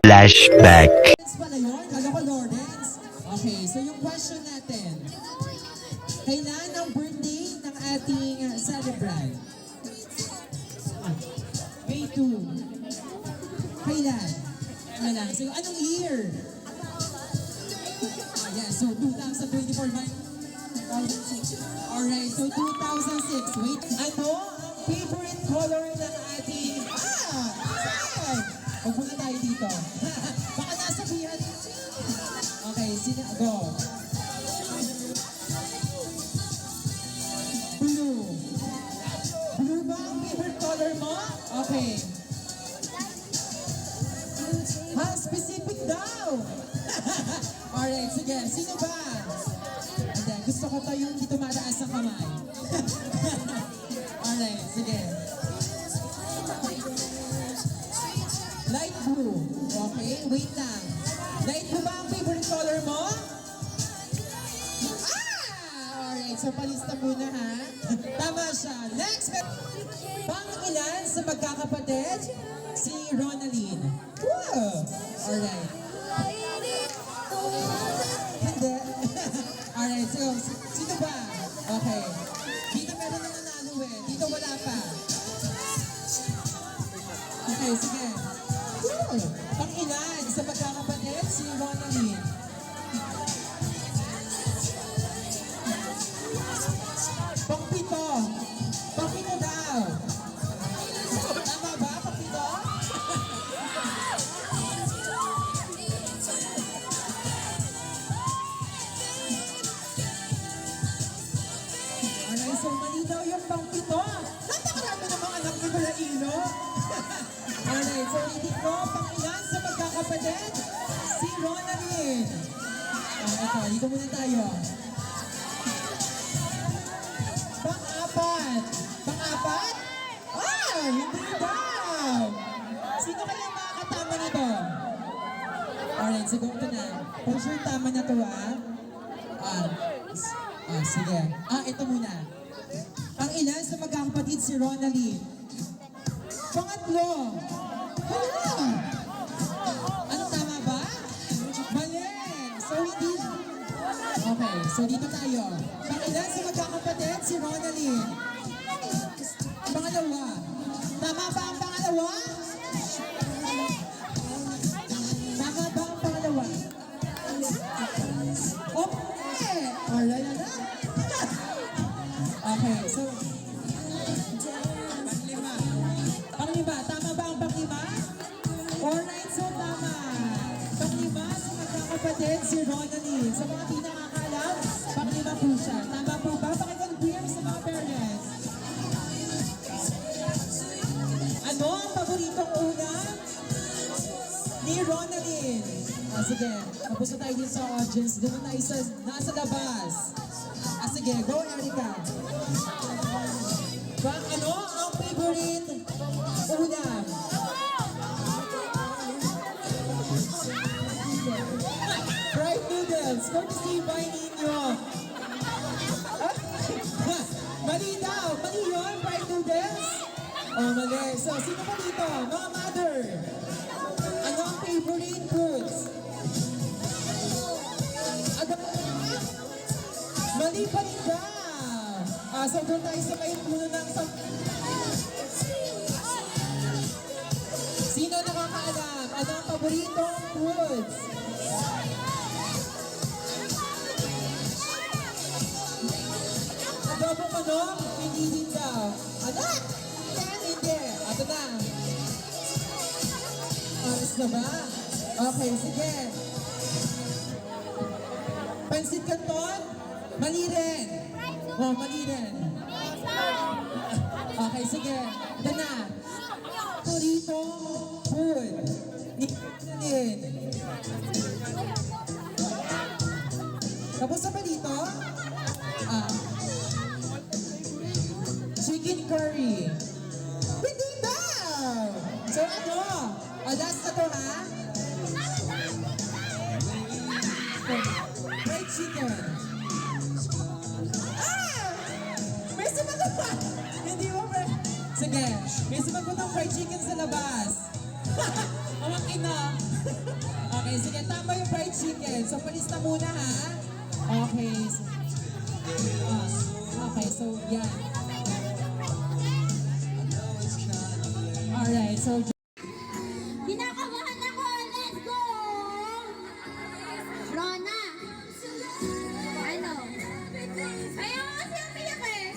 Flashback. Pala yun? Kala ko Lawrence. Okay, so yung question natin. Kailan ang birthday ng ating celebrant? May 2. Kailan? Ano lang? So, anong year? Yes, so 2024 ba? Alright, so 2006. Wait, ano ang favorite color ng ating... Saan? Huwag muna tayo dito. Baka nasabihan. Okay, go. Blue. Blue ba ang favorite color mo? Okay. Ha? Specific daw. Alright, sige. Sino ba? Hindi, gusto ko tayo hindi tumataas ang kamay. Alright, sige. Light blue. Okay, wait lang. Light blue ba ang favorite color mo? Alright, so palista muna ha. Tama siya. Next. Pang-ilan sa magkakapatid? Si Ronaline. Wow. Alright. Hindi. Alright, so sino ba? Okay. Dito meron na nanalo eh. Dito wala pa. Okay, sige. Cool. Pang-ilan sa magkakapatid? Si Ronaline. Pang-pito. Pang-pito daw. Tama ba? Pang-pito? Alright, so mali daw yung pang-pito. Napakarami namang anak ni Balaino. Alright, so hindi ko pang-ilan sa magkakapatid? Si Ronaline. Ito, dito muna tayo. Pang-apat. Pang-apat? Hindi daw. Sino kaya makakatama nito? Alright, siguro ito na. For sure tama na to sige. Ito muna. Pang-ilan sa magkakapatid si Ronaline? Pangatlo. Hala! Ano, tama ba? Mali! So, hindi... Okay, so dito tayo. Pang-ilan sa magkakapatid si Ronaline? Pangalawa. Tama ba ang pangalawa? Tama ba ang pangalawa? Okay! Alright na. Okay, so... Panglima. Tama ba ang panglima? Alright, so tama. Panglima sa magkakapatid si Ronaline. Sa mga di nakakalam, panglima po siya. Tama po ba? Pakiconfirm sa mga parents. Ano ang paboritong ulam ni Ronaline? Sige. Tapos na tayo din sa audience. Doon tayo sa nasa labas. Sige. Go, Erica. Ano ang favorite ulam? Fried noodles. Courtesy by Nino. Mali daw. Mali yun, fried noodles? Mali. So, sino pa dito? Mga mother. Ano ang favorite foods? Mali pa rin daw. So, doon tayo sa may puno ng... Sino nakakaalam? Ano ang paboritong foods? Adobong manok? Hindi din daw. Anak! Hindi. Ito na. Aras na ba? Okay, sige. Pansit Canton? Mali rin. Mali rin. Okay, sige. Ito na. Paborito food. Din. Tapos na ba dito? Chicken curry. Hindi daw! So ano? Last na to ha? Fried chicken. May sumagot pa! Hindi mo ba? Sige, may sumagot ng fried chicken sa labas. Ang ina. Okay, sige, tama yung fried chicken. So, palista muna ha. Okay. Okay, so, yan. Alright, so, Kinakabahan ako! Let's go! Rona! Ano? Ayaw kasi umiyak eh.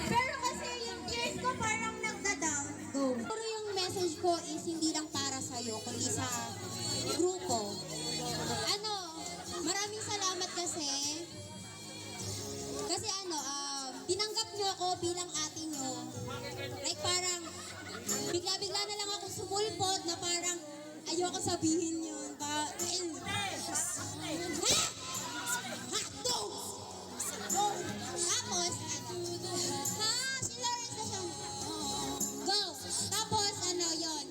Pero kasi yung tears ko parang nagda-down. Go. Pero yung message ko is hindi lang para sa'yo, kundi sa grupo. Ano, maraming salamat kasi tinanggap niyo ako bilang ate niyo. Like parang, bigla-bigla na lang ako sumulpot na parang ayoko sabihin yun. Tapos, si Lawrence na siya. Go! Tapos, yun.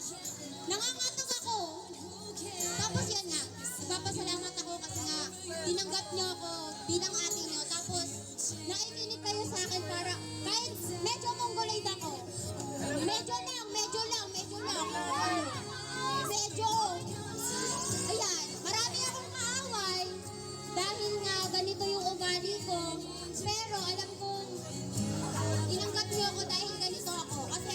Nangangatog ako. Tapos yun nga, papasalamat ako kasi nga, tinanggap niyo ako bilang ate niyo. Tapos, nakikinig kayo sa akin para, kahit medyo mongoloid ako. Medyo lang. Medyo. Ayan, marami akong kaaway. Dahil nga, ganito yung ugali ko. Pero alam kong, tinanggap niyo ako dahil ganito ako. Kasi,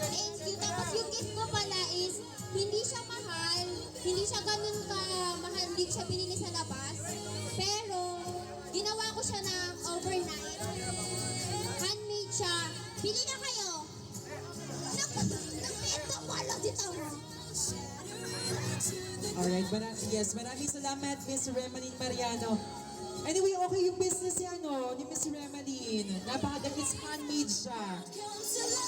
thank you. Tapos yung gift ko pala is, hindi siya mahal, hindi siya ganun ka mahal, hindi siya binili sa labas. Pero, ginawa ko siya ng overnight. Handmade siya. Bili na kayo. Nagpito wala dito. alright, maraming salamat, Miss Remalyn Mariano. Anyway, okay yung business ni Miss Remalyn. Napakagandang handmade siya.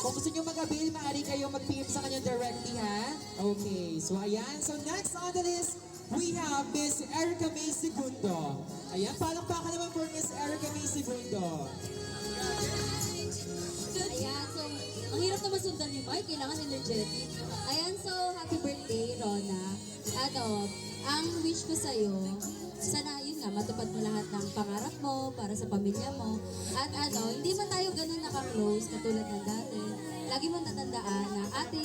Kung gusto nyo mag-avail, maaari kayo mag-PM sa kanya directly, ha? Okay, so ayan. So next on the list, we have Miss Erica May Segundo. Ayan, palakpakan naman for Miss Erica May Segundo. Ayan, so, ang hirap naman sundan ni Mike, kailangan energetic. Ayan, so, happy birthday, Rona. Ang wish ko sa'yo, sana yun nga, matupad mo lahat ng pangarap mo para sa pamilya mo. At hindi man tayo ganun naka-close katulad ng dati. Lagi mo tatandaan na ate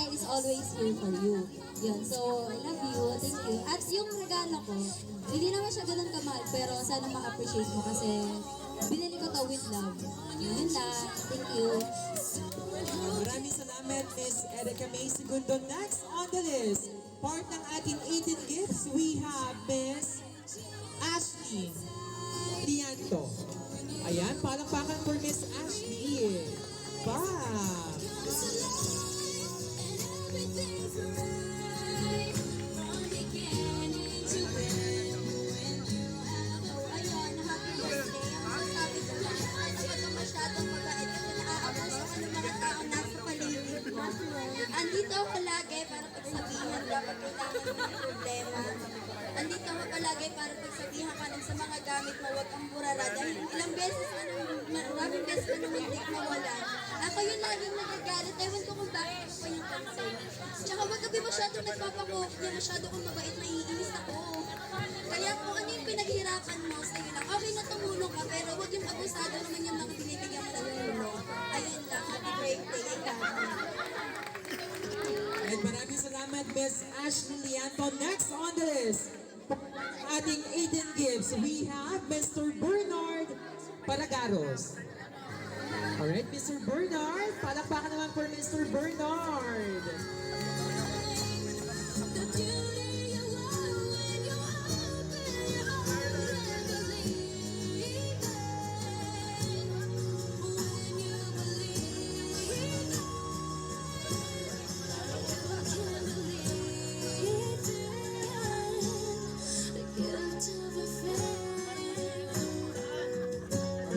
is always here for you. Yun, so, I love you, thank you. At yung regalo ko, hindi naman siya ganun kamahal, pero sana ma-appreciate mo kasi binili ko to with love. Yun lang, thank you. Maraming salamat, Miss Erica May Segundo. Next on the list, part ng ating 18 gifts, we have Miss Ashley Lianto. Ayan, palakpakan for Miss Ashley. Bye! Ayun, happy birthday. Ang sabi ko lang, hindi ka masyadong mabait kasi naaabuso ka ng mga tao nasa paligid mo. Andito ako lagi para pagsabihan dapat kailangan mo ng problema. Andito ako palagi para pagsabihan ka ng sa mga gamit mo, huwag kang burara. Dahil maraming beses ka nung muntik mawala. Ako yung laging nagagalit. Ewan ko kung bakit ako pa yung concern. Tsaka wag ka masyadong nagpapakok. Hindi masyado kong mabait, naiinis ako. Kaya kung ano yung pinaghirapan mo, sa'yo lang. Okay na tumulong ka, pero huwag yung abusado naman yung mga binibigyan mo ng tulong. Ayun lang, happy birthday. Ikaw. And maraming salamat, Miss Ashley Lianto. Next on the list, ating 18 gifts, we have Mr. Bernard Paragaros. Alright, Mr. Bernard, palakpakan naman for Mr. Bernard.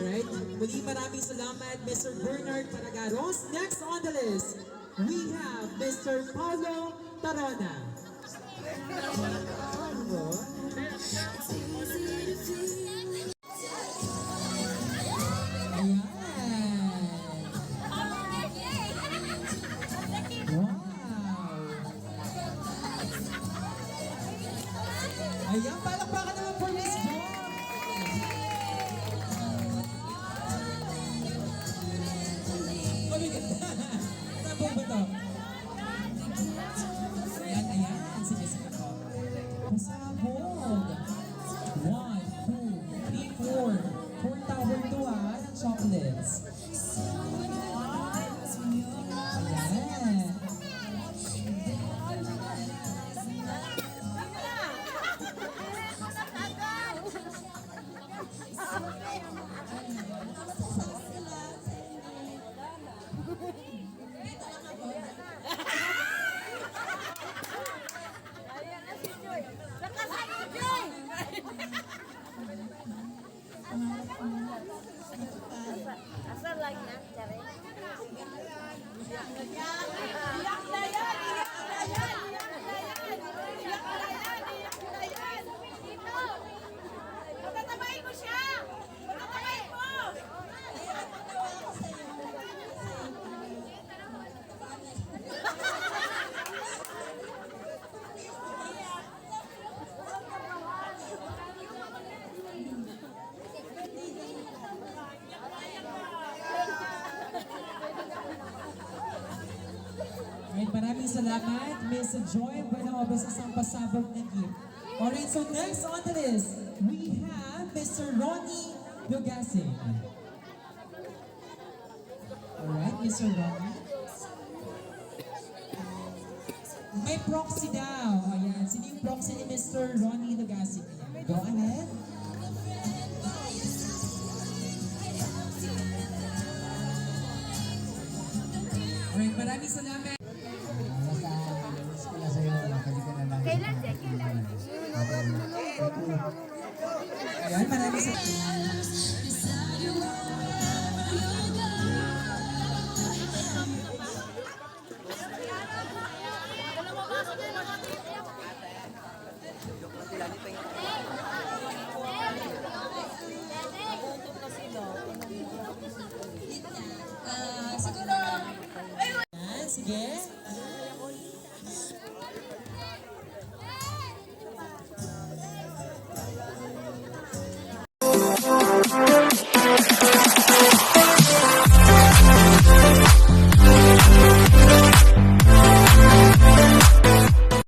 Alright, muli maraming salamat, Mr. Bernard Paragaros. Next on the list, we have Mr. Paulo Tarona. Ayan. Wow. Ayan, palakpakan naman for Miss Jo. Saan po ba ito? chocolates. Ayan. Asal lagi yan, Jare. Patatabayin mo siya! Patatabayin mo! Alright, maraming salamat, Miss Joy Buenobe sa isang pasabog na gift. Alright, so next on the list, we have Mr. Ronnie Dugasig. Alright, Mr. Ronnie. May proxy daw. Ayan, sino yung proxy ni Mr. Ronnie Dugasig? Ayan, go ahead. Alright, maraming salamat. Kailan siya? Kailan? Ayan, maraming salamat.